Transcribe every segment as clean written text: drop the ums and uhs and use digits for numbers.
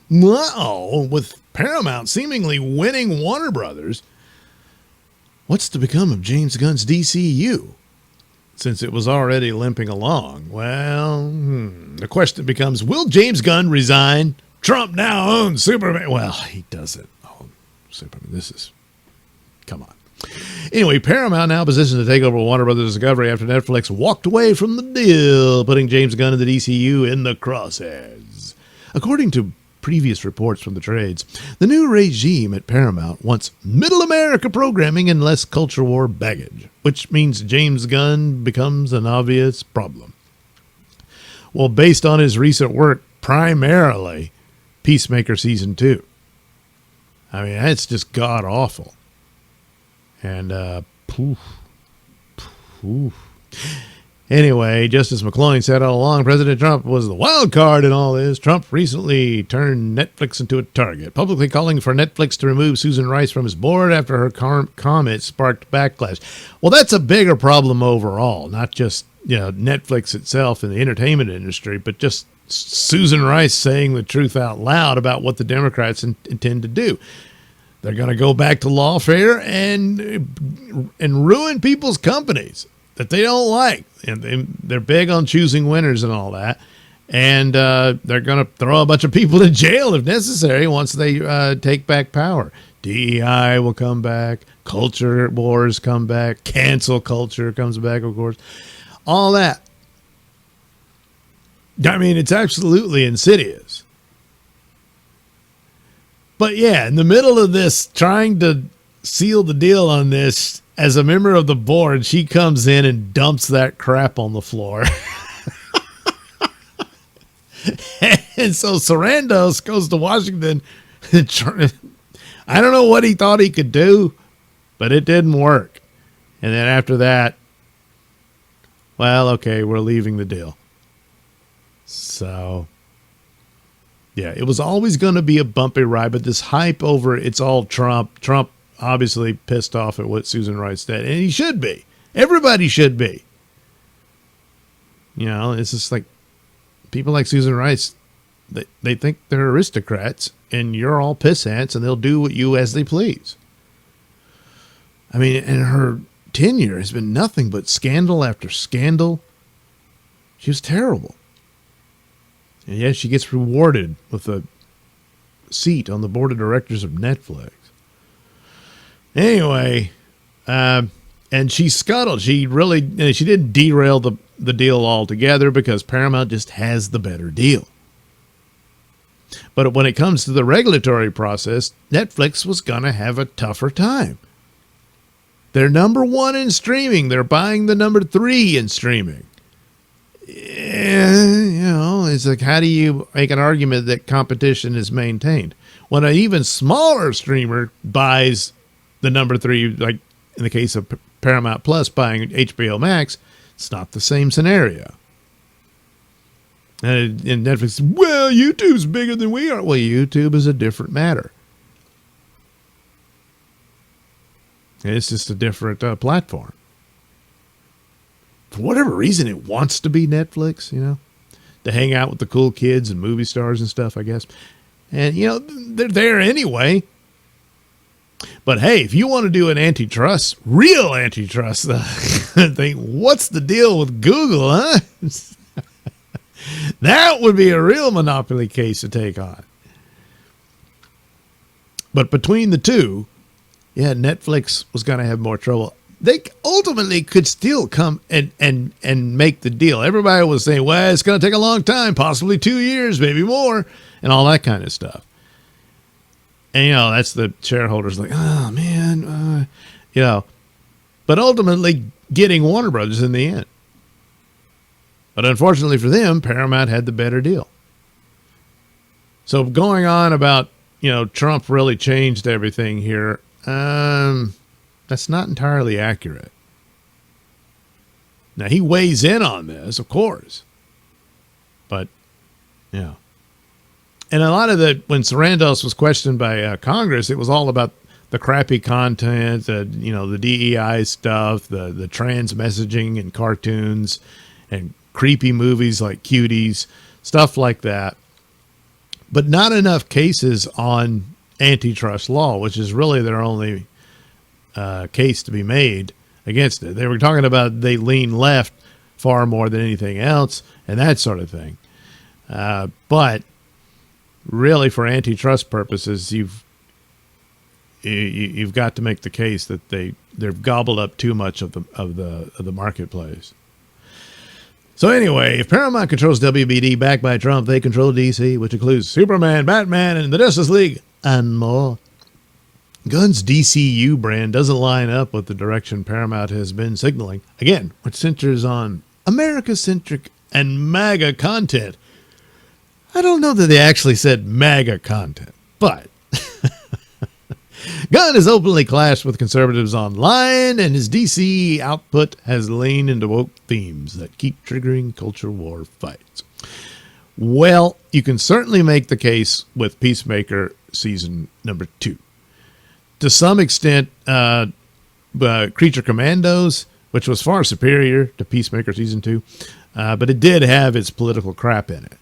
Well, with Paramount seemingly winning Warner Brothers, what's to become of James Gunn's DCU? Since it was already limping along. Well, the question becomes, will James Gunn resign? Trump now owns Superman. Well, he doesn't own Superman. Come on. Anyway, Paramount now positioned to take over Warner Brothers Discovery after Netflix walked away from the deal, putting James Gunn and the DCU in the crosshairs. According to previous reports from the trades, the new regime at Paramount wants middle America programming and less culture war baggage, which means James Gunn becomes an obvious problem. Well, based on his recent work, primarily Peacemaker Season 2. I mean, that's just god-awful. And, Anyway, just as McCloy said all along, President Trump was the wild card in all this. Trump recently turned Netflix into a target, publicly calling for Netflix to remove Susan Rice from his board after her comments sparked backlash. Well, that's a bigger problem overall, not just Netflix itself and the entertainment industry, but just Susan Rice saying the truth out loud about what the Democrats intend to do. They're going to go back to lawfare and ruin people's companies that they don't like. And they're big on choosing winners and all that. And they're going to throw a bunch of people in jail if necessary once they take back power. DEI will come back. Culture wars come back. Cancel culture comes back, of course. All that. I mean, it's absolutely insidious. But yeah, in the middle of this, trying to seal the deal on this, as a member of the board, she comes in and dumps that crap on the floor. And so Sarandos goes to Washington. I don't know what he thought he could do, but it didn't work. And then after that, well, okay, we're leaving the deal. So, yeah, it was always going to be a bumpy ride, but this hype over it's all Trump. Trump obviously pissed off at what Susan Rice did, and he should be. Everybody should be. It's just like people like Susan Rice, they think they're aristocrats, and you're all pissants, and they'll do what you as they please. I mean, and her tenure has been nothing but scandal after scandal. She was terrible. And yet she gets rewarded with a seat on the board of directors of Netflix. Anyway, and she scuttled. She didn't derail the deal altogether because Paramount just has the better deal. But when it comes to the regulatory process, Netflix was going to have a tougher time. They're number 1 in streaming. They're buying the number 3 in streaming. It's like, how do you make an argument that competition is maintained when an even smaller streamer buys the number 3, like in the case of Paramount Plus buying HBO Max? It's not the same scenario. And Netflix, well, YouTube's bigger than we are. Well, YouTube is a different matter. It's just a different platform. For whatever reason, it wants to be Netflix, to hang out with the cool kids and movie stars and stuff, I guess. And, they're there anyway. But hey, if you want to do an real antitrust thing, what's the deal with Google, huh? That would be a real monopoly case to take on. But between the two, yeah, Netflix was going to have more trouble. They ultimately could still come and make the deal. Everybody was saying, well, it's going to take a long time, possibly 2 years, maybe more, and all that kind of stuff. And, that's the shareholders like, oh, man, But ultimately getting Warner Brothers in the end. But unfortunately for them, Paramount had the better deal. So going on about, Trump really changed everything here, that's not entirely accurate. Now, he weighs in on this, of course. But, yeah. And a lot of when Sarandos was questioned by Congress, it was all about the crappy content, the DEI stuff, the trans messaging and cartoons and creepy movies like Cuties, stuff like that. but not enough cases on antitrust law, which is really their only case to be made against it. They were talking about they lean left far more than anything else and that sort of thing. But really, for antitrust purposes, you've got to make the case that they've gobbled up too much of the marketplace. So anyway, if Paramount controls WBD backed by Trump, they control DC, which includes Superman, Batman, and the Justice League, and more. Gunn's DCU brand doesn't line up with the direction Paramount has been signaling, again, which centers on America-centric and MAGA content. I don't know that they actually said MAGA content, but Gunn has openly clashed with conservatives online, and his DC output has leaned into woke themes that keep triggering culture war fights. Well, you can certainly make the case with Peacemaker season number 2. To some extent, Creature Commandos, which was far superior to Peacemaker season 2, but it did have its political crap in it.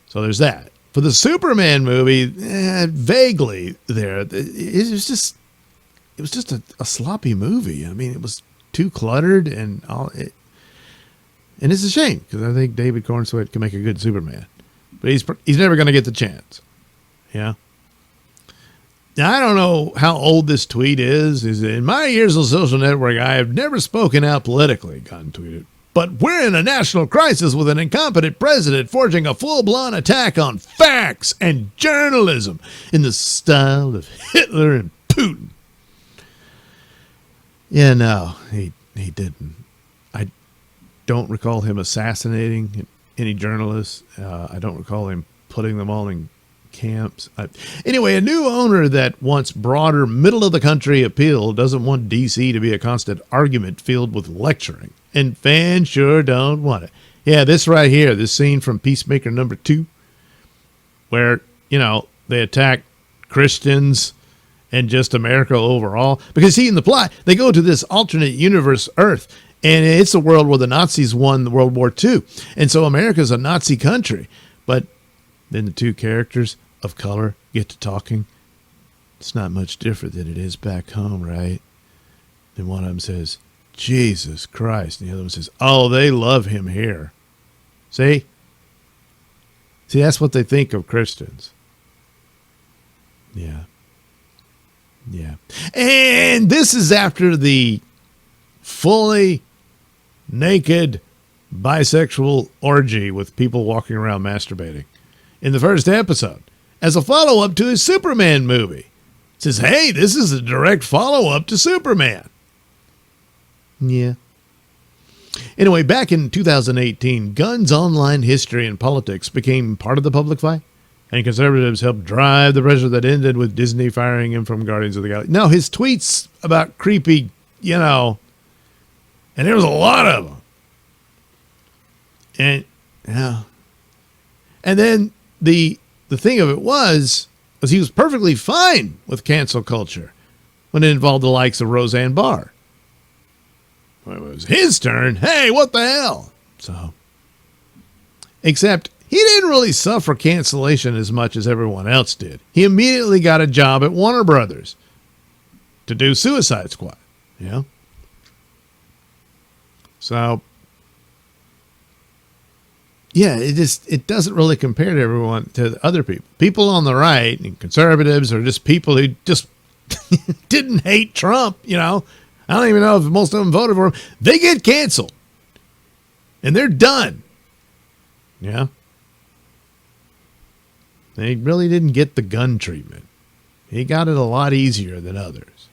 So there's that. For the Superman movie, vaguely there, it was just a sloppy movie. I mean, it was too cluttered and all. And it's a shame because I think David Cornsweet can make a good Superman, but he's never going to get the chance. Yeah. Now, I don't know how old this tweet is. In my years on social network, I have never spoken out politically, Gunn tweeted. But we're in a national crisis with an incompetent president forging a full-blown attack on facts and journalism in the style of Hitler and Putin. Yeah, no, he didn't. I don't recall him assassinating any journalists. I don't recall him putting them all in camps. Anyway, a new owner that wants broader middle-of-the-country appeal doesn't want DC to be a constant argument filled with lecturing. And fans sure don't want it. Yeah, this right here, this scene from Peacemaker number 2, where, they attack Christians and just America overall. Because, see, in the plot, they go to this alternate universe Earth, and it's a world where the Nazis won World War II. And so America's a Nazi country. But then the two characters of color get to talking. It's not much different than it is back home, right? Then one of them says, Jesus Christ. And the other one says, oh, they love him here. See, that's what they think of Christians. Yeah. And this is after the fully naked bisexual orgy with people walking around masturbating in the first episode as a follow-up to his Superman movie. It says, hey, this is a direct follow-up to Superman. Yeah. Anyway, back in 2018, Gunn's online history and politics became part of the public fight, and conservatives helped drive the pressure that ended with Disney firing him from Guardians of the Galaxy. Now, his tweets about creepy, and there was a lot of them. And then the thing of it was he was perfectly fine with cancel culture when it involved the likes of Roseanne Barr. When it was his turn, hey, what the hell? So, except he didn't really suffer cancellation as much as everyone else did. He immediately got a job at Warner Brothers to do Suicide Squad. Yeah. So, yeah, it doesn't really compare to other people. People on the right and conservatives are just people who just didn't hate Trump, I don't even know if most of them voted for him. They get canceled. And they're done. Yeah. They really didn't get the Gunn treatment. He got it a lot easier than others.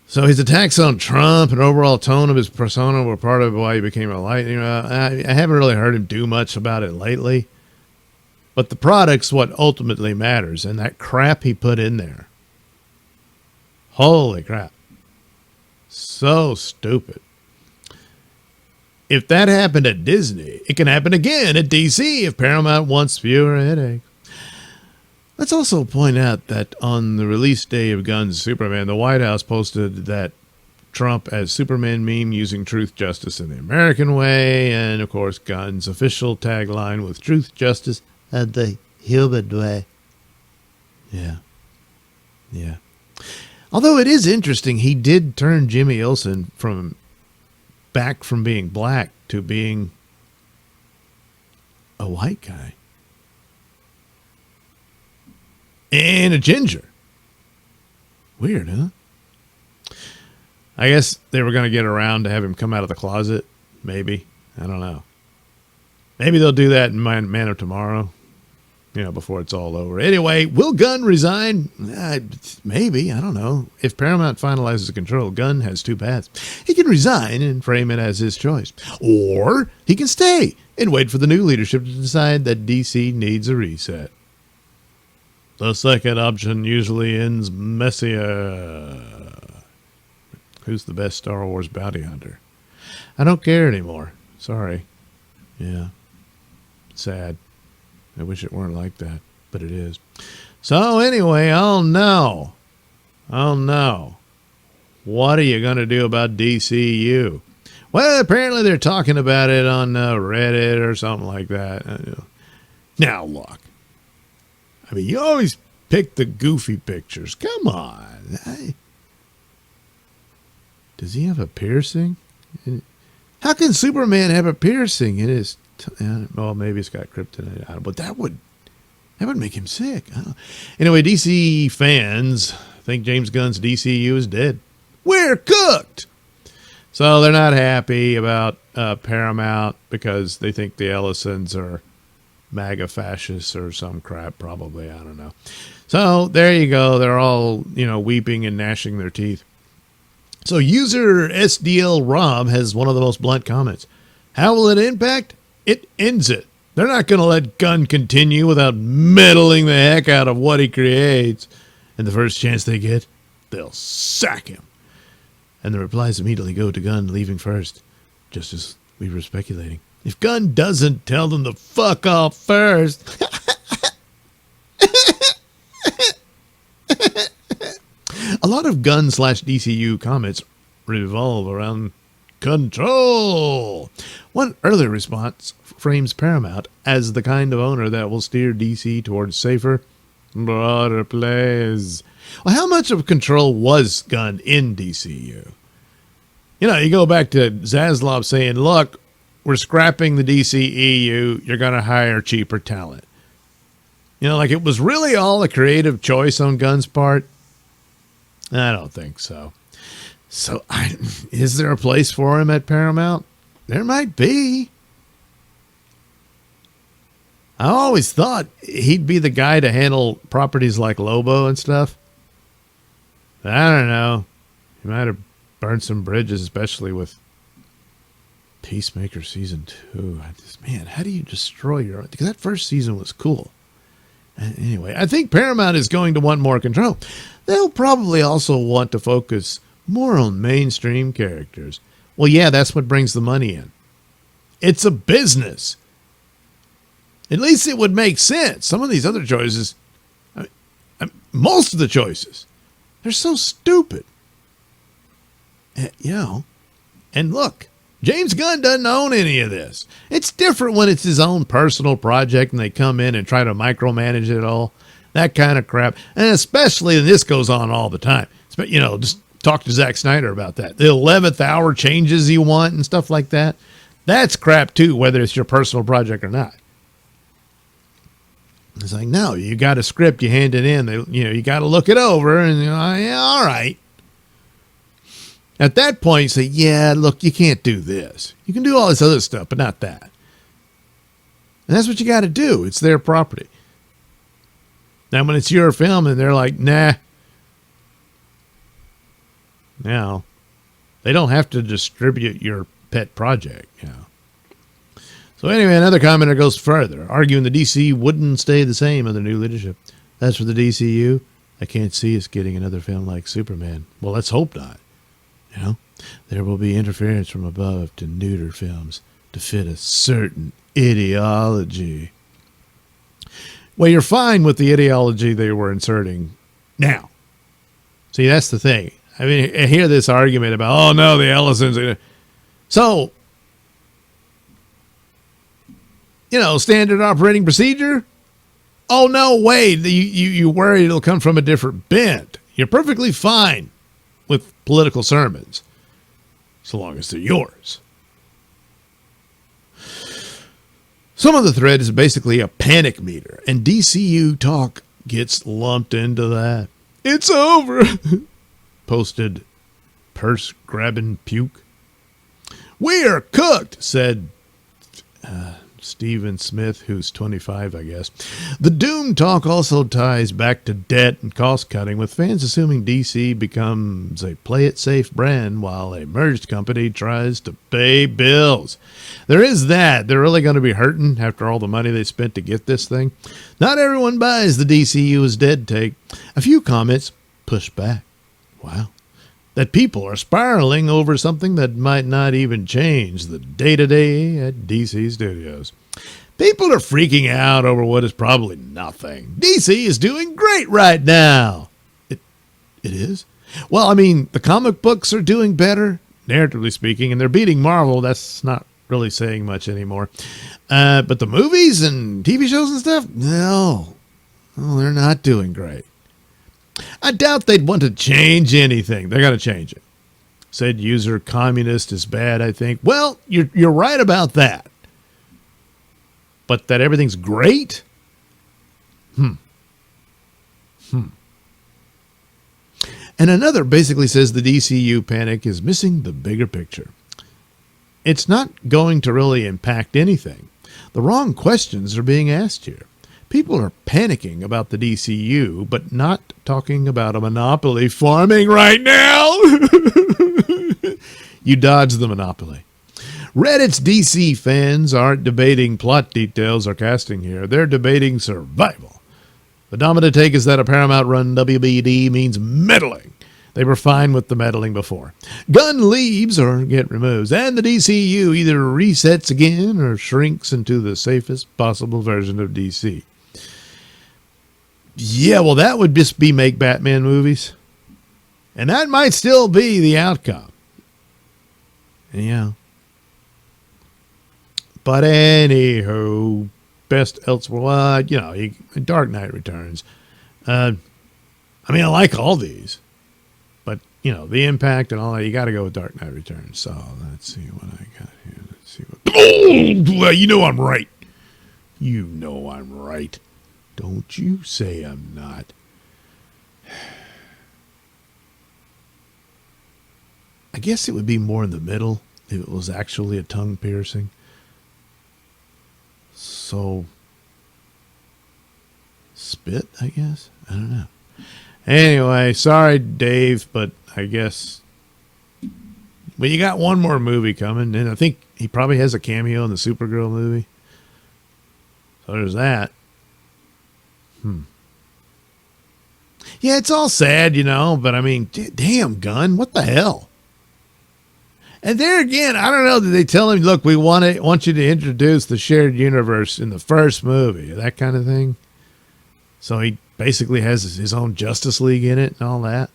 So his attacks on Trump and overall tone of his persona were part of why he became a light. I haven't really heard him do much about it lately. But the product's what ultimately matters. And that crap he put in there. Holy crap. So stupid. If that happened at Disney, it can happen again at DC if Paramount wants fewer headaches. Let's also point out that on the release day of Gunn's Superman, the White House posted that Trump as Superman meme using truth, justice, in the American way. And, of course, Gunn's official tagline with truth, justice, and the human way. Yeah. Yeah. Although it is interesting, he did turn Jimmy Olsen back from being black to being a white guy. And a ginger. Weird, huh? I guess they were going to get around to have him come out of the closet. Maybe. I don't know. Maybe they'll do that in Man of Tomorrow. Before it's all over. Anyway, will Gunn resign? Maybe. I don't know. If Paramount finalizes control, Gunn has two paths. He can resign and frame it as his choice. Or he can stay and wait for the new leadership to decide that DC needs a reset. The second option usually ends messier. Who's the best Star Wars bounty hunter? I don't care anymore. Sorry. Yeah. Sad. I wish it weren't like that, but it is. So anyway, oh no. What are you going to do about DCU? Well, apparently they're talking about it on Reddit or something like that. Now, look. I mean, you always pick the goofy pictures. Come on. Does he have a piercing? How can Superman have a piercing in his... well, maybe it's got kryptonite, but that would make him sick. Anyway, DC fans think James Gunn's DCU is dead. We're cooked. So they're not happy about Paramount because they think the Ellisons are MAGA fascists or some crap, probably. I don't know. So there you go. They're all, weeping and gnashing their teeth. So user SDL Rob has one of the most blunt comments. How will it impact? It ends it. They're not going to let Gunn continue without meddling the heck out of what he creates. And the first chance they get, they'll sack him. And the replies immediately go to Gunn leaving first, just as we were speculating. If Gunn doesn't tell them to fuck off first. A lot of Gunn/DCU comments revolve around control. One earlier response frames Paramount as the kind of owner that will steer DC towards safer, broader plays. Well, how much of control was Gunn in DCU? You go back to Zaslav saying, look, we're scrapping the DCEU. You're going to hire cheaper talent. It was really all a creative choice on Gunn's part. I don't think so. So, is there a place for him at Paramount? There might be. I always thought he'd be the guy to handle properties like Lobo and stuff. I don't know. He might have burned some bridges, especially with Peacemaker Season 2. Man, how do you destroy your own? Because that first season was cool. Anyway, I think Paramount is going to want more control. They'll probably also want to focus more on mainstream characters. Well, yeah, that's what brings the money in. It's a business. At least it would make sense. Some of these other choices, most of the choices, they're so stupid. And look, James Gunn doesn't own any of this. It's different when it's his own personal project and they come in and try to micromanage it all. That kind of crap. And especially, and this goes on all the time. Just talk to Zack Snyder about that. The 11th hour changes you want and stuff like that. That's crap too, whether it's your personal project or not. It's like, no, you got a script, you hand it in, you got to look it over and, yeah, all right. At that point, you say, yeah, look, you can't do this. You can do all this other stuff, but not that. And that's what you got to do. It's their property. Now, when it's your film and they're like, nah. Now, they don't have to distribute your pet project. So anyway, another commenter goes further, arguing the DC wouldn't stay the same under new leadership. As for the DCU, I can't see us getting another film like Superman. Well, let's hope not. There will be interference from above to neuter films to fit a certain ideology. Well, you're fine with the ideology they were inserting now. See, that's the thing. I mean, I hear this argument about, oh no, the Ellisons. So, standard operating procedure. Oh no, wait, you worry it'll come from a different bent. You're perfectly fine with political sermons, so long as they're yours. Some of the thread is basically a panic meter, and DCU talk gets lumped into that. It's over, posted purse-grabbing puke. We are cooked, said Stephen Smith, who's 25, I guess. The doom talk also ties back to debt and cost cutting, with fans assuming DC becomes a play it safe brand while a merged company tries to pay bills. There is that. They're really going to be hurting after all the money they spent to get this thing. Not everyone buys the DCU is dead take. A few comments pushed back. Wow. That people are spiraling over something that might not even change the day-to-day at DC Studios. People are freaking out over what is probably nothing. DC is doing great right now. It is? Well, I mean, the comic books are doing better, narratively speaking, and they're beating Marvel. That's not really saying much anymore. But the movies and TV shows and stuff, no, they're not doing great. I doubt they'd want to change anything. They're going to change it. Said user communist is bad, I think. Well, you're right about that. But that everything's great? And another basically says the DCU panic is missing the bigger picture. It's not going to really impact anything. The wrong questions are being asked here. People are panicking about the DCU, but not talking about a monopoly farming right now. You dodged the monopoly. Reddit's DC fans aren't debating plot details or casting here. They're debating survival. The dominant take is that a Paramount-run WBD means meddling. They were fine with the meddling before. Gunn leaves or get removed, and the DCU either resets again or shrinks into the safest possible version of DC. Yeah, well, that would just be make Batman movies. And that might still be the outcome. Yeah. But anywho, best elsewhere, Dark Knight Returns. I mean, I like all these. But, the impact and all that, you got to go with Dark Knight Returns. So, let's see what I got here. Let's see what... Oh, you know I'm right. You know I'm right. Don't you say I'm not. I guess it would be more in the middle if it was actually a tongue piercing. So, spit, I guess? I don't know. Anyway, sorry, Dave, but I guess... Well, you got one more movie coming, and I think he probably has a cameo in the Supergirl movie. So there's that. Yeah, it's all sad, but I mean, damn, Gunn, what the hell? And there again, I don't know, did they tell him, look, we want you to introduce the shared universe in the first movie, that kind of thing? So he basically has his own Justice League in it and all that.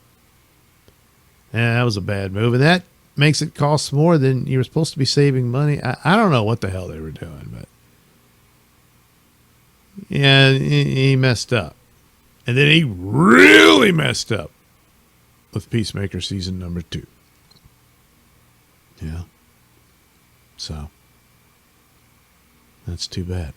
Yeah, that was a bad move. And that makes it cost more than you were supposed to be saving money. I don't know what the hell they were doing, but yeah, he messed up. And then he really messed up with Peacemaker season number 2. Yeah. So, that's too bad.